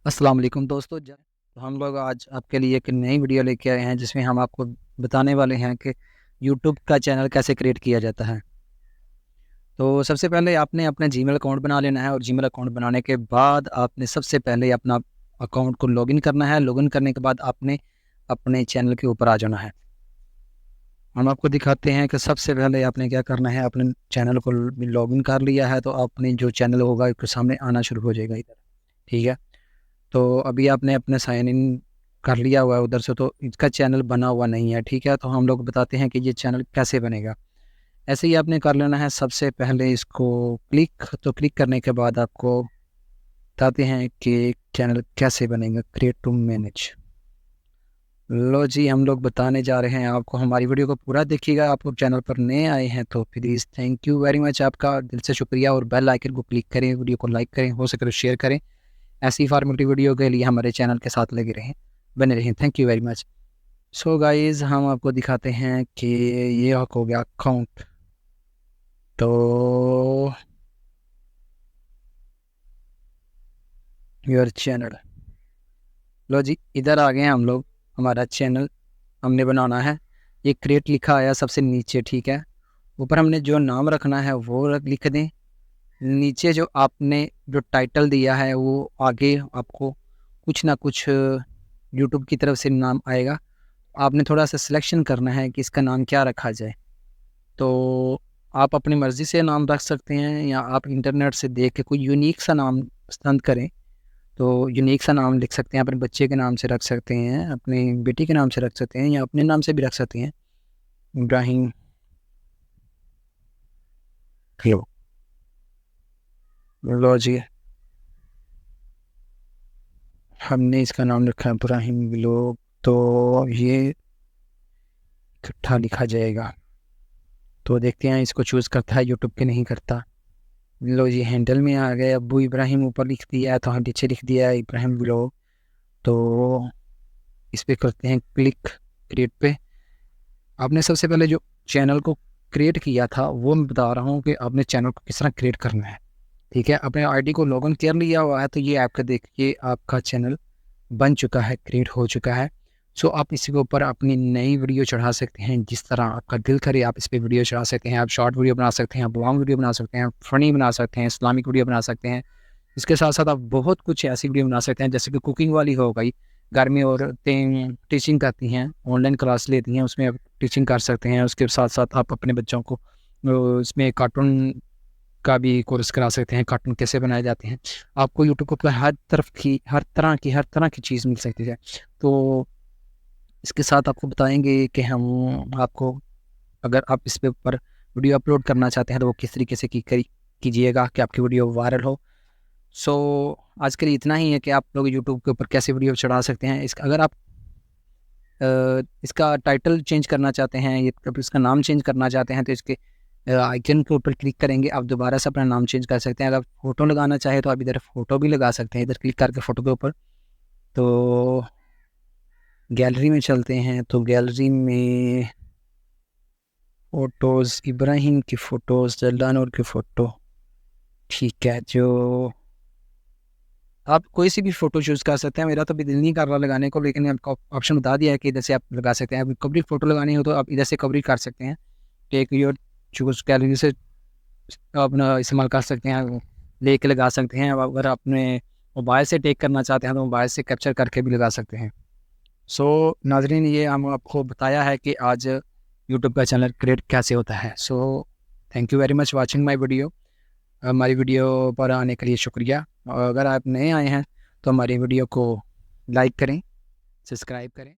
अस्सलाम वालेकुम दोस्तों। तो हम लोग आज आपके लिए एक नई वीडियो लेके आए हैं जिसमें हम आपको बताने वाले हैं कि यूट्यूब का चैनल कैसे क्रिएट किया जाता है। तो सबसे पहले आपने अपना जीमेल अकाउंट बना लेना है और जीमेल अकाउंट बनाने के बाद आपने सबसे पहले अपना अकाउंट को लॉगिन करना है। लॉगिन करने के बाद आपने अपने चैनल के ऊपर आ जाना है। हम आपको दिखाते हैं कि सबसे पहले आपने क्या करना है। अपने चैनल को लॉगिन कर लिया है तो अपने जो चैनल होगा उसके सामने आना शुरू हो जाएगा इधर। ठीक है, तो अभी आपने अपने साइन इन कर लिया हुआ है उधर से, तो इसका चैनल बना हुआ नहीं है। ठीक है, तो हम लोग बताते हैं कि ये चैनल कैसे बनेगा। ऐसे ही आपने कर लेना है। सबसे पहले इसको क्लिक करने के बाद आपको बताते हैं कि चैनल कैसे बनेगा। Create to manage. लो जी, हम लोग बताने जा रहे हैं आपको। हमारी वीडियो को पूरा देखिएगा। आप लोग चैनल पर नए आए हैं तो please thank you very much, आपका दिल से शुक्रिया। और बेल आइकन को क्लिक करें, वीडियो को लाइक करें, हो सके तो शेयर करें। ऐसी फार्मेटिव वीडियो के लिए हमारे चैनल के साथ लगे रहें, बने रहें। Thank you very much. So guys, हम आपको दिखाते हैं कि ये हो गया अकाउंट। तो योर चैनल, लो जी इधर आ गए हैं हम लोग। हमारा चैनल हमने बनाना है। ये क्रिएट लिखा आया सबसे नीचे। ठीक है, ऊपर हमने जो नाम रखना है वो लिख दें। नीचे जो आपने जो टाइटल दिया है वो आगे आपको कुछ ना कुछ यूट्यूब की तरफ से नाम आएगा। आपने थोड़ा सा सिलेक्शन करना है कि इसका नाम क्या रखा जाए। तो आप अपनी मर्ज़ी से नाम रख सकते हैं या आप इंटरनेट से देख के कोई यूनिक सा नाम पसंद करें तो यूनिक सा नाम लिख सकते हैं। अपने बच्चे के नाम से रख सकते हैं, अपनी बेटी के नाम से रख सकते हैं, या अपने नाम से भी रख सकते हैं। इब्राहिम लो जी, हमने इसका नाम रखा है इब्राहिम व्लॉग। तो ये इकट्ठा लिखा जाएगा। तो देखते हैं इसको चूज़ करता है यूट्यूब के नहीं करता। लो जी, हैंडल में आ गए। अब्बू इब्राहिम ऊपर लिख दिया है तो हम नीचे लिख दिया है इब्राहिम व्लॉग। तो इस पर करते हैं क्लिक, क्रिएट पे। आपने सबसे पहले जो चैनल को क्रिएट किया था वो मैं बता रहा हूँ कि आपने चैनल को किस तरह क्रिएट करना है। ठीक है, अपने आईडी को लॉगिन कर लिया हुआ है तो ये आपका देखिए आपका चैनल बन चुका है, क्रिएट हो चुका है। सो आप इसी के ऊपर अपनी नई वीडियो चढ़ा सकते हैं। जिस तरह आपका दिल करे आप इस पर वीडियो चढ़ा सकते हैं। आप शॉर्ट वीडियो बना सकते हैं, आप लॉन्ग वीडियो बना सकते हैं, फ़नी बना सकते हैं, इस्लामिक वीडियो बना सकते हैं। इसके साथ साथ आप बहुत कुछ ऐसी वीडियो बना सकते हैं जैसे कि कुकिंग वाली हो गई। घर में औरतें टीचिंग करती हैं, ऑनलाइन क्लास लेती हैं, उसमें आप टीचिंग कर सकते हैं। उसके साथ साथ आप अपने बच्चों को इसमें कार्टून का भी कोर्स करा सकते हैं, कार्टून कैसे बनाए जाते हैं। आपको यूट्यूब पर हर तरह की चीज़ मिल सकती है। तो इसके साथ आपको बताएंगे कि हम आपको, अगर आप इस पे ऊपर वीडियो अपलोड करना चाहते हैं तो वो किस तरीके से कीजिएगा कि आपकी वीडियो वायरल हो। सो आज के लिए इतना ही है कि आप लोग यूट्यूब के ऊपर कैसे वीडियो चढ़ा सकते हैं। इसका अगर आप इसका टाइटल चेंज करना चाहते हैं, ये इसका नाम चेंज करना चाहते हैं तो इसके आइकन के ऊपर क्लिक करेंगे, आप दोबारा से अपना नाम चेंज कर सकते हैं। अगर फ़ोटो लगाना चाहे तो आप इधर फ़ोटो भी लगा सकते हैं, इधर क्लिक करके फ़ोटो के ऊपर। तो गैलरी में चलते हैं। तो गैलरी में फ़ोटोज़, इब्राहिम की फ़ोटोज़, जल्दानूर की फ़ोटो। ठीक है, जो आप कोई सी भी फ़ोटो चूज़ कर सकते हैं। मेरा तो अभी दिल नहीं कर रहा लगाने को, लेकिन आपको ऑप्शन बता दिया है कि इधर से आप लगा सकते हैं। अभी कवरेज फ़ोटो लगानी हो तो आप इधर से कवरेज कर सकते हैं। टेक योर चूज़ गैलरी से अपना इस्तेमाल कर सकते हैं, लेके लगा सकते हैं। अगर अपने मोबाइल से टेक करना चाहते हैं तो मोबाइल से कैप्चर करके भी लगा सकते हैं। सो नाज़रीन, ये हम आपको बताया है कि आज यूट्यूब का चैनल क्रिएट कैसे होता है। So thank you very much watching my video. हमारी वीडियो पर आने के लिए शुक्रिया। और अगर आप नए आए हैं तो हमारी वीडियो को लाइक करें, सब्सक्राइब करें।